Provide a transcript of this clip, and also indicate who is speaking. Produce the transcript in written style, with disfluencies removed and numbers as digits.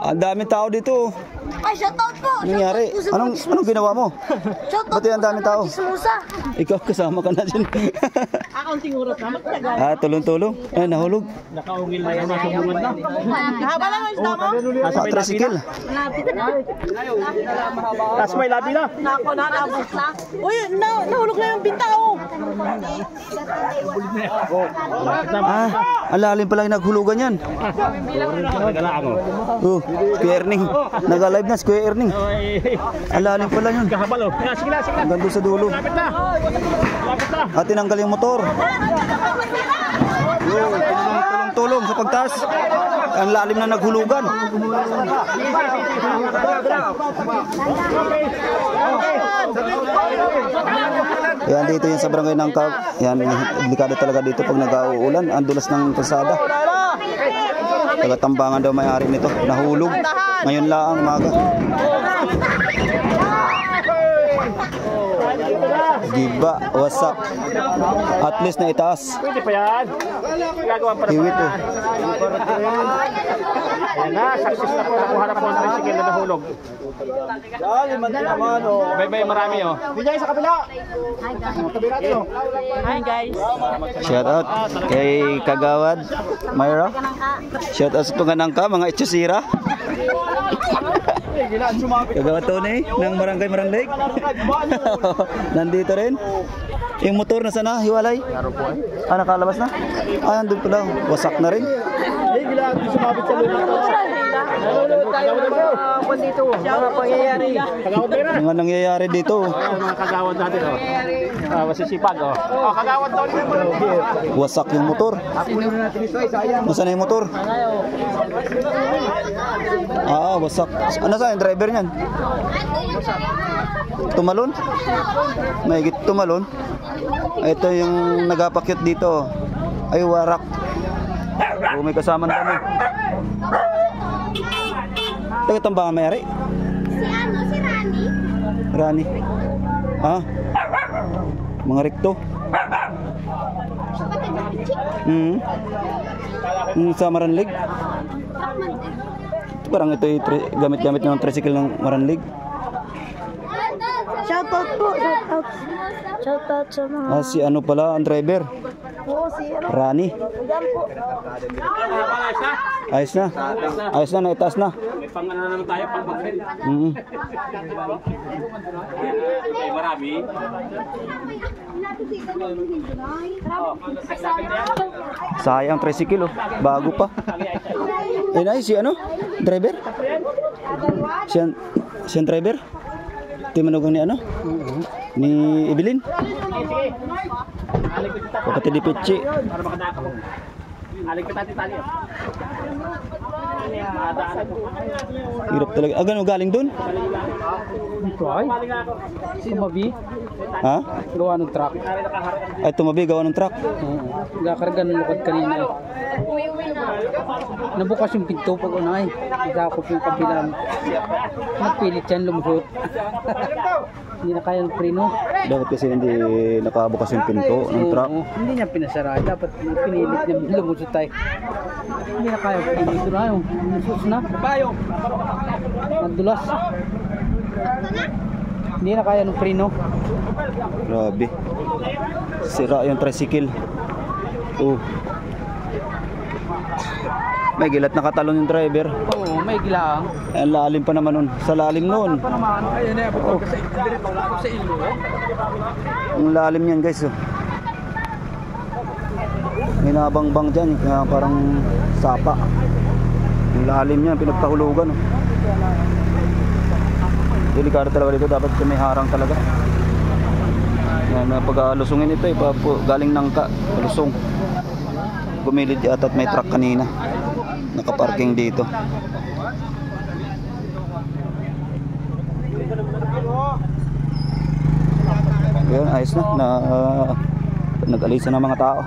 Speaker 1: Ang daming tao dito.
Speaker 2: Ay, shoutout po!
Speaker 1: Nangyari? Anong ginawa mo?
Speaker 2: Shoutout
Speaker 1: Ba't yung daming tao? Ikaw kasama ka na dyan.
Speaker 3: Akaunting oras na magtagal.
Speaker 1: Tulong-tulong. Ay, nahulog.
Speaker 3: Nakaungil na yan, nasubungan na. Haba lang ang isda mo?
Speaker 1: Tricycle.
Speaker 3: Tapos may labi na. Nako na, nabos na. Uy, nahulog na yung binta oh.
Speaker 1: Ang lalim pala yung naghulugan yan. Kuya Erning. Nag-live na si Kuya Erning. Ang lalim pala yun.
Speaker 3: Kahabal oh. Sige na, sige na.
Speaker 1: Hanggang doon sa dulo.
Speaker 3: Lapit na. Lapit na.
Speaker 1: At tinanggal yung motor. Tulong-tulong sa pagtaas. Ang lalim na naghulugan. Yan dito yung sa barangay ng Kag. Yan, delikado talaga dito pag nag-uulan. Ang dulas ng kalsada. Taga-Tambangan daw may-ari nito. Nahulog. Ngayon lang maga. Diba, wasak. At least na itaas.
Speaker 3: Pwede pa yan. Gagawa pa
Speaker 1: Hiwit oh.
Speaker 3: Ayan na, success na po. Nakuha na po ang tricycle na nahulog. Bye-bye, marami oh. Bigay sa kabila. Hi guys.
Speaker 1: Shout out kay Kagawad Myra. Shout out sa Tunganangka, mga Itchusira. Kagawad Tony ng Barangay Marangleg. Nandito rin. Yung motor na sana, hiwalay. Nakalabas na? Andun pala, wasak na rin. Mga nangyayari dito.
Speaker 3: Mga kagawad natin oh. Masisipag oh. Kagawad daw niya.
Speaker 1: Wasak yung motor. Nasaan na yung motor? Wasak. Ano saan yung driver niyan? Tumalon? Mahigit tumalon. Ito yung nagapakyot dito. Ay, warak. May kasama na kami. Taga-Tambangan may-ari?
Speaker 2: Si Rani.
Speaker 1: Rani. Mga rekto. Sa Maranlig. Parang ito yung gamit-gamit ng tricycle ng Maranlig.
Speaker 2: Shoutout po, shoutout. Shoutout sa mga...
Speaker 1: Si ano pala ang driver?
Speaker 2: Oo, si
Speaker 1: Rani.
Speaker 2: Yan po.
Speaker 1: Ayos na. Ayos na, naitaas na.
Speaker 3: May pang-ano na naman tayo, pang-bagel. Marami.
Speaker 1: Sayang tricycle oh. Bago pa. Si ano? Driver? Siyan driver? Ito yung manugang ni ano? Ni Evelyn? Kapatid ni Pichi.
Speaker 3: Para makadaka mo. Alig ka tali-tali.
Speaker 1: Hirap talaga. Gano'n galing dun?
Speaker 3: Ay, tumabi. Gawa ng truck.
Speaker 1: Ay, tumabi, gawa ng truck.
Speaker 3: Gakarga ng lukad kanina. Nabukas yung pinto pag unay. Nakakop yung kabilang. Nagpilit yan, lumusot. Hindi na kaya ng preno.
Speaker 1: Dapat kasi hindi nakabukas yung pinto ng truck.
Speaker 3: Hindi niya pinasara. Dapat pinilit niya lumusot tayo. Hindi na kaya pinito na yun. Lumusot na. Magdulas. Hindi na kaya ng preno.
Speaker 1: Grabe. Sira yung tricycle. May gilat nakatalon yung driver.
Speaker 3: Oo, may gilang.
Speaker 1: Ang lalim pa naman nun. Sa lalim nun.
Speaker 3: Pa naman. Ayun na, kasi dirito ako sa ilo.
Speaker 1: Ang lalim niyan guys. May nabangbang dyan. Parang sapa. Ang lalim niyan. Pinagkahulugan. Delikado talaga dito. Dapat may harang talaga. Yan, pag-alusungin ito. Galing Nangka. Lusong. Gumilid yata at may truck kanina. Nakaparking dito. Yan, ayos na. Nag-alisa ng mga tao.